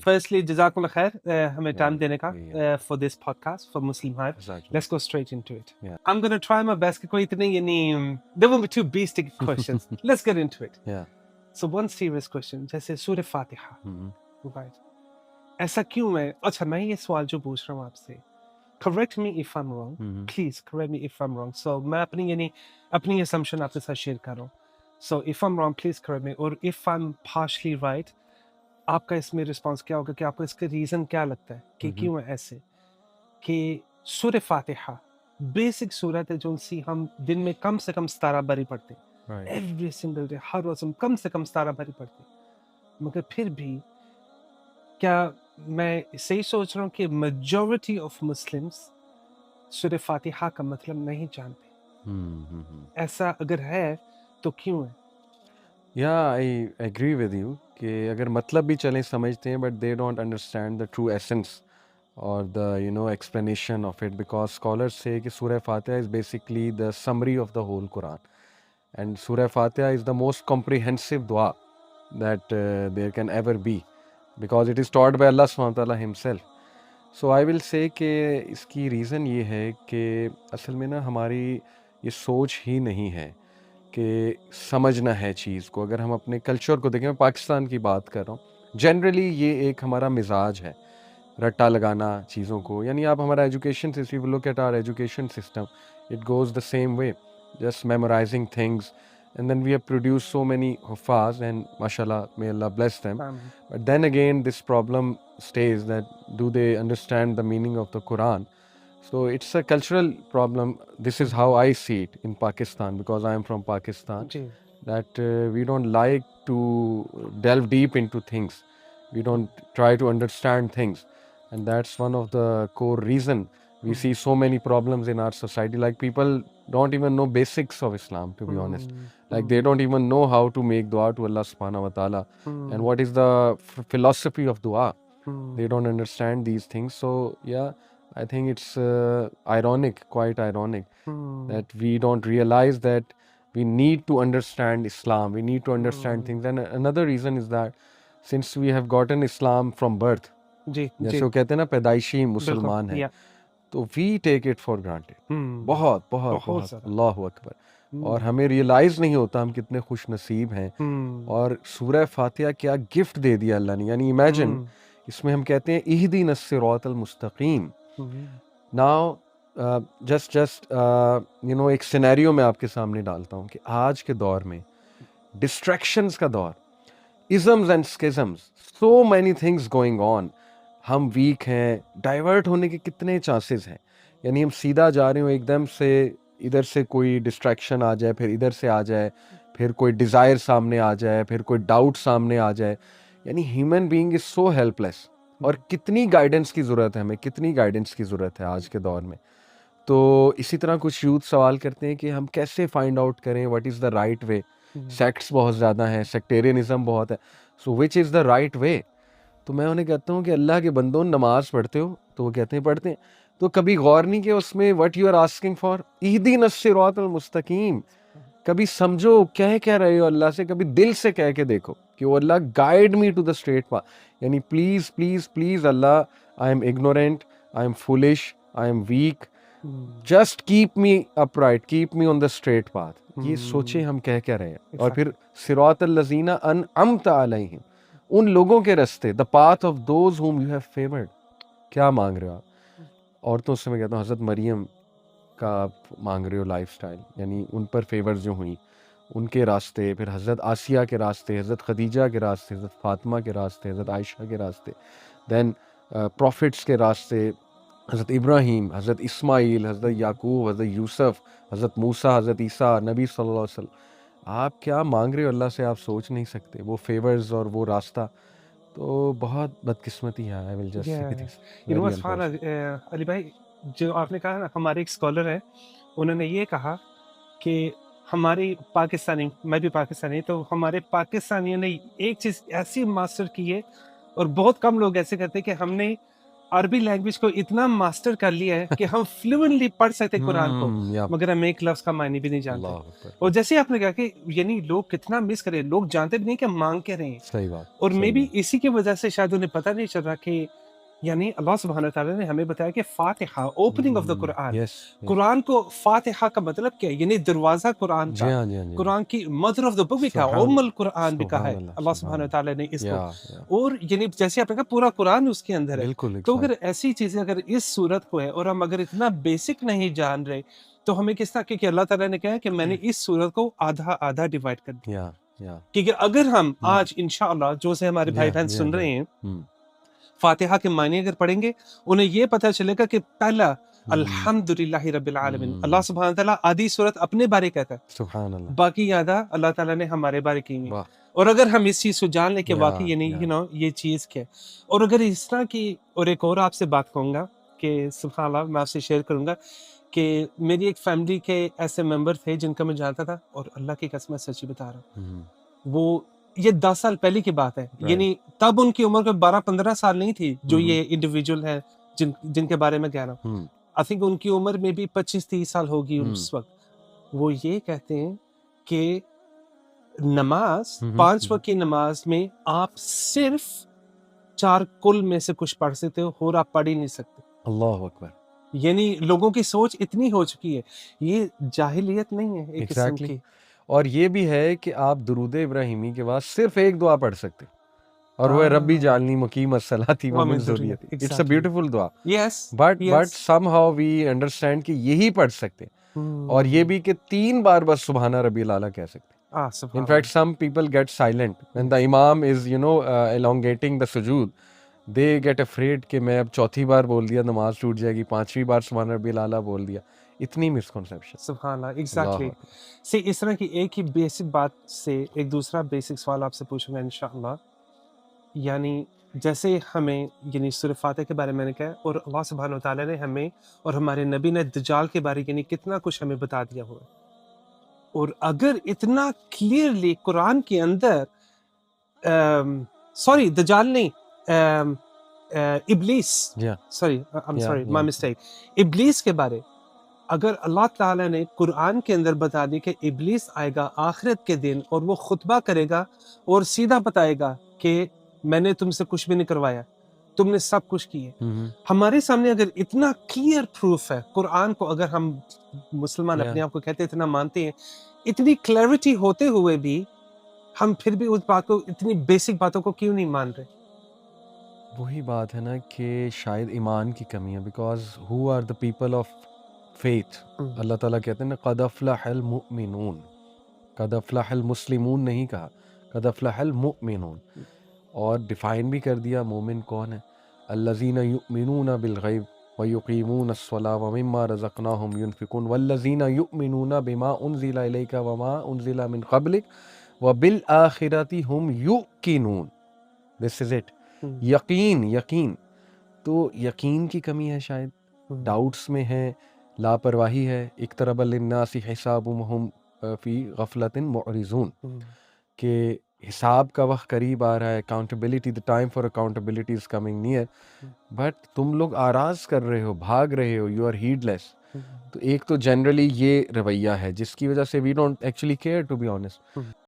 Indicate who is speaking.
Speaker 1: Firstly, Jazakumullah khair, hame time
Speaker 2: Yeah,
Speaker 1: dene ka
Speaker 2: yeah,
Speaker 1: for this podcast for Muslim Hive.
Speaker 2: exactly.
Speaker 1: Let's go straight into it.
Speaker 2: Yeah.
Speaker 1: I'm going to try my best کہ کوئی اتنے یعنی there won't be too basic questions. Let's get into it.
Speaker 2: Yeah.
Speaker 1: So one serious question, جیسے سورہ فاتحہ.
Speaker 2: Mhm.
Speaker 1: Right. ایسا کیوں ہے؟ اچھا میں یہ سوال جو پوچھ رہا ہوں آپ سے, correct me if I'm wrong.
Speaker 2: Mhm.
Speaker 1: Please correct me if I'm wrong. So میں اپنی یعنی اپنی assumption آپ کے ساتھ شیئر کر رہا ہوں. So if I'm wrong, please correct me. اور if I'm partially right, آپ کا اس میں رسپانس کیا ہوگا کہ آپ کو اس کا ریزن کیا لگتا ہے کہ کیوں ہے ایسے کہ سورہ فاتحہ بیسک صورت ہے جو سی ہم دن میں کم سے کم 17 باری پڑھتے ہیں,
Speaker 2: Right.
Speaker 1: ایوری سنگل ڈے, ہر روز ہم کم سے کم 17 باری پڑھتے ہیں, مگر پھر بھی کیا میں صحیح سوچ رہا ہوں کہ میجورٹی آف مسلمس سورہ فاتحہ کا مطلب نہیں جانتے؟
Speaker 2: Mhm.
Speaker 1: ایسا اگر ہے تو کیوں ہے؟
Speaker 2: Yeah, I agree with you کہ اگر مطلب بھی چلیں سمجھتے ہیں but they don't understand the true essence or the explanation of it, because scholars say کہ Surah Fatiha is basically the summary of the whole Quran, and Surah Fatiha is the most comprehensive dua that there can ever be, because it is taught by Allah subhanahu wa ta'ala himself. So I will say کہ اس کی reason یہ ہے کہ اصل میں نا ہماری یہ سوچ ہی نہیں ہے کہ سمجھنا ہے چیز کو. اگر ہم اپنے کلچر کو دیکھیں, میں پاکستان کی بات کر رہا ہوں, جنرلی یہ ایک ہمارا مزاج ہے رٹا لگانا چیزوں کو. یعنی آپ ہمارا education if you look at our education system, it goes the same way, just memorizing things, and then we have produced so many huffaz, and mashallah, may Allah bless them. But then again this problem stays, that do they understand the meaning of the Quran? So it's a cultural problem. This is how I see it in Pakistan, because I am from Pakistan,
Speaker 1: جی
Speaker 2: that we don't like to delve deep into things. We don't try to understand things. And that's one of the core reason we see so many problems in our society. Like people don't even know basics of Islam, to be honest. Like they don't even know how to make dua to Allah subhanahu wa ta'ala. And what is the philosophy of dua. They don't understand these things. So yeah, I think it's ironic, quite ironic, that we don't realize that we need to understand Islam. We need to understand things. And another reason is that since we have gotten Islam from birth,
Speaker 1: جی جی
Speaker 2: جیسے وہ کہتے ہیں نا پیدائشی مسلمان ہیں, تو وی take it for granted, بہت بہت بہت, اللہ اکبر. اور ہمیں ریئلائز نہیں ہوتا ہم کتنے خوش نصیب ہیں. اور سورہ فاتحہ کیا گفٹ دے دیا اللہ نے. یعنی امیجن, اس میں ہم کہتے ہیں اہدنا الصراط المستقیم. ناؤ جسٹ ایک سینیریو میں آپ کے سامنے ڈالتا ہوں کہ آج کے دور میں ڈسٹریکشنز کا دور, isms and schisms, so many things going on. ہم ویک ہیں, ڈائیورٹ ہونے کے کتنے چانسز ہیں. یعنی ہم سیدھا جا رہے ہوں, ایک دم سے ادھر سے کوئی ڈسٹریکشن آ جائے, پھر ادھر سے آ جائے, پھر کوئی ڈیزائر سامنے آ جائے, پھر کوئی ڈاؤٹ سامنے آ جائے. یعنی human being is so helpless. اور کتنی گائیڈنس کی ضرورت ہے ہمیں, کتنی گائیڈنس کی ضرورت ہے آج کے دور میں. تو اسی طرح کچھ یوتھ سوال کرتے ہیں کہ ہم کیسے فائنڈ آؤٹ کریں what is the right way. Sects بہت زیادہ ہیں, سیکٹیرینزم بہت ہے, سو وچ از دا رائٹ وے. تو میں انہیں کہتا ہوں کہ اللہ کے بندوں, نماز پڑھتے ہو؟ تو وہ کہتے ہیں پڑھتے ہیں. تو کبھی غور نہیں کہ اس میں what you are asking for, اہدنا الصراط المستقیم, کبھی سمجھو کہہ رہے ہو اللہ سے, کبھی دل سے کہہ کے دیکھو کہ وہ اللہ guide me to the straight path. یعنی پلیز پلیز پلیز اللہ, I'm ignorant, I'm foolish, I'm weak, just keep me upright, keep me on the straight path. یہ سوچیں ہم کہہ رہے ہیں. اور پھر صراط الذین انعمت علیہم, ان لوگوں کے راستے, the path of those whom you have favoured. کیا مانگ رہے ہو آپ؟ عورتوں سے میں کہتا ہوں حضرت مریم کا آپ مانگ رہے ہو لائف سٹائل, یعنی ان پر فیورز جو ہوئیں ان کے راستے, پھر حضرت آسیہ کے راستے, حضرت خدیجہ کے راستے, حضرت فاطمہ کے راستے, حضرت عائشہ کے راستے, دین پروفٹس کے راستے, حضرت ابراہیم, حضرت اسماعیل, حضرت یعقوب, حضرت یوسف, حضرت موسیٰ, حضرت عیسیٰ, نبی صلی اللہ علیہ وسلم. آپ کیا مانگ رہے ہو اللہ سے, آپ سوچ نہیں سکتے وہ فیورز اور وہ راستہ. تو بہت بدقسمتی ہے. I will just say this. Very unfortunate.
Speaker 1: علی بھائی, جو آپ نے کہا نا, ہمارے ایک اسکالر ہیں, انہوں نے یہ کہا کہ ہماری پاکستانی, میں بھی پاکستانی, تو ہمارے پاکستانیوں نے ایک چیز ایسی ماسٹر کی ہے, اور بہت کم لوگ ایسے کرتے کہ ہم نے عربی لینگویج کو اتنا ماسٹر کر لیا ہے کہ ہم فلوئنٹلی پڑھ سکتے قرآن کو مگر ہم ایک لفظ کا معنی بھی نہیں جانتے. اور جیسے آپ نے کہا کہ یعنی لوگ کتنا مس کرے, لوگ جانتے بھی نہیں کہ مانگ کے رہے ہیں.
Speaker 2: صحیح بات.
Speaker 1: اور مے بی اسی کی وجہ سے شاید انہیں پتہ نہیں چل رہا کہ یعنی اللہ سبحانہ تعالیٰ نے ہمیں بتایا کہ فاتحہ اوپننگ آف دا قرآن, قرآن کو فاتحہ کا مطلب کیا ہے, یعنی دروازہ قرآن کا, قرآن کی مدر آف دا بک بھی کہا, ام القرآن بھی کہا ہے اللہ سبحانہ تعالیٰ نے اس کو. اور یعنی جیسے آپ نے کہا پورا قرآن اس کے اندر ہے. تو اگر ایسی چیزیں اگر اس صورت کو ہے اور ہم اگر اتنا بیسک نہیں جان رہے تو ہمیں کس طرح, کیونکہ اللہ تعالیٰ نے کہا کہ میں نے اس صورت کو آدھا آدھا ڈیوائڈ کر دیا. کیونکہ اگر ہم آج انشاءاللہ جو سے ہمارے بھائی بہن سن رہے ہیں فاتحہ کے معنی اگر پڑھیں گے, انہیں یہ پتہ چلے گا کہ پہلا الحمدللہ رب العالمین, اللہ سبحانہ تعالیٰ آدھی صورت اپنے بارے کہتا ہے, سبحان اللہ, باقی آدھا اللہ تعالیٰ نے ہمارے بارے کی ہوئی. اور اگر ہم اس چیز کو جان لیں کہ واقعی یعنی یہ چیز کیا ہے, اور اگر اس طرح کی, اور ایک اور آپ سے بات کہوں گا کہ سبحان اللہ میں آپ سے شیئر کروں گا کہ میری ایک فیملی کے ایسے ممبر تھے جن کا میں جانتا تھا, اور اللہ کی قسم سچی بتا رہا ہوں, وہ یہ 10 سال پہلے کی بات ہے, یعنی تب ان کی عمر کو 12-15 سال نہیں تھی جو یہ انڈیویجول ہیں جن کے بارے میں کہہ رہا ہوں. آئی تھنک ان کی عمر میں بھی 25-30 سال ہوگی اس وقت. وہ یہ کہتے ہیں کہ نماز 5 وقت کی نماز میں آپ صرف 4 کل میں سے کچھ پڑھ سکتے ہو, اور آپ پڑھ ہی نہیں سکتے. اللہ اکبر. یعنی لوگوں کی سوچ اتنی ہو چکی ہے, یہ جاہلیت نہیں ہے ایک قسم کی.
Speaker 2: اور یہ بھی ہے کہ آپ درود ابراہیمی کے بعد صرف ایک دعا پڑھ سکتے, اور وہ ربی جعلنی مقیم الصلاۃ ومن ذریتی. اٹس اے بیوٹیفل دعا. But somehow we understand کہ یہی پڑھ سکتے, اور یہ بھی کہ 3 بار بس سبحان ربی الاعلیٰ کہہ سکتے. In fact, some people get silent when the imam is, elongating the sujood. They get afraid کہ میں اب 4تھی بار بول دیا نماز ٹوٹ جائے گی, 5ویں بار سبحان ربی الاعلیٰ بول دیا. اتنی مسکنسیپشن. سبحان اللہ. ایگزیکٹلی. سے اس طرح کی ایک ہی بیسک بات سے ایک دوسرا بیسک سوال آپ سے پوچھوں گا انشاءاللہ. یعنی جیسے ہمیں یعنی سورہ فاتحہ کے بارے میں نے کہا, اور اللہ سبحانہ وتعالیٰ نے ہمیں اور ہمارے نبی نے دجال کے بارے یعنی کتنا کچھ ہمیں بتا دیا ہوا. اور اگر اتنا کلیئرلی قرآن کے اندر دجال نہیں, ابلیس, مائی مسٹیک, ابلیس کے بارے اگر اللہ تعالیٰ نے قرآن کے اندر بتا دی کہ ابلیس آئے گا آخرت کے دن اور وہ خطبہ کرے گا اور سیدھا بتائے گا کہ میں نے تم سے کچھ بھی نہیں کروایا, تم نے سب کچھ کیے. ہمارے سامنے اگر اتنا کلیئر پروف ہے قرآن کو, اگر ہم مسلمان اپنے آپ کو کہتے اتنا مانتے ہیں, اتنی کلیئرٹی ہوتے ہوئے بھی ہم پھر بھی اس بات کو, اتنی بیسک باتوں کو کیوں نہیں مان رہے؟ وہی بات ہے نا کہ شاید ایمان کی کمی ہے. Because who are the people of faith. اللہ تعالیٰ کہتے ہیں نا قد افلح المؤمنون, قد افلح المسلمون نہیں کہا, قد افلح المؤمنون. اور ڈیفائن بھی کر دیا مومن کون ہے, الذین یؤمنون بالغیب وَيُقِيمُونَ الصَّلَاةَ وَمِمَّا رَزَقْنَاهُمْ يُنْفِقُونَ وَالَّذِينَ يُؤْمِنُونَ بِمَا أُنزِلَ إِلَيْكَ وَمَا أُنزِلَ مِنْ قَبْلِكَ وَبِالْآخِرَةِ هُمْ يُوقِنُونَ. This is it. یقین. تو یقین کی کمی ہے شاید, ڈاؤٹس میں ہے, لاپرواہی ہے. اقترب للناس حسابهم فی غفلۃ معرضون, کہ حساب کا وقت قریب آ رہا ہے, accountability, the time for accountability is coming near, but تم لوگ آراز کر رہے ہو, بھاگ رہے ہو, you are heedless. تو ایک تو جنرلی یہ رویہ ہے جس کی وجہ سے we don't actually care to be honest.